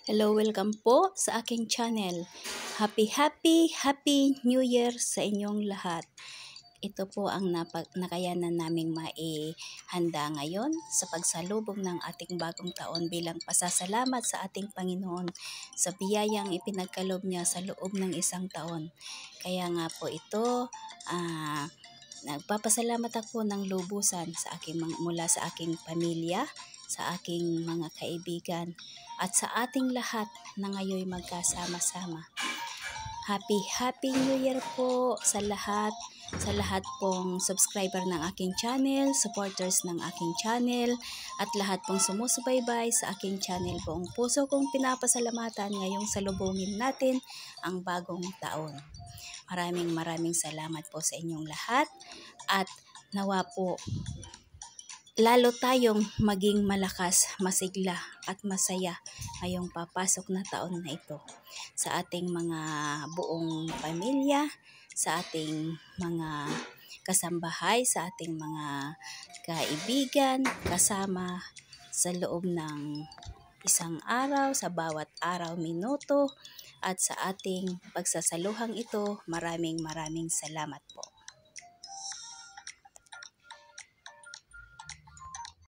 Hello, welcome po sa aking channel. Happy New Year sa inyong lahat. Ito po ang nakayanan naming maihanda ngayon sa pagsalubong ng ating bagong taon bilang pasasalamat sa ating Panginoon sa biyayang ipinagkaloob niya sa loob ng isang taon. Kaya nga po ito, nagpapasalamat ako ng lubusan mula sa aking pamilya, sa aking mga kaibigan, at sa ating lahat na ngayon magkasama-sama. Happy New Year po sa lahat pong subscriber ng aking channel, supporters ng aking channel, at lahat pong sumusubaybay sa aking channel. Buong puso kong pinapasalamatan ngayong salubungin natin ang bagong taon. Maraming salamat po sa inyong lahat, at nawa po lalo tayong maging malakas, masigla at masaya ngayong papasok na taon na ito sa ating mga buong pamilya, sa ating mga kasambahay, sa ating mga kaibigan, kasama sa loob ng isang araw, sa bawat araw, minuto, at sa ating pagsasaluhang ito. Maraming salamat po.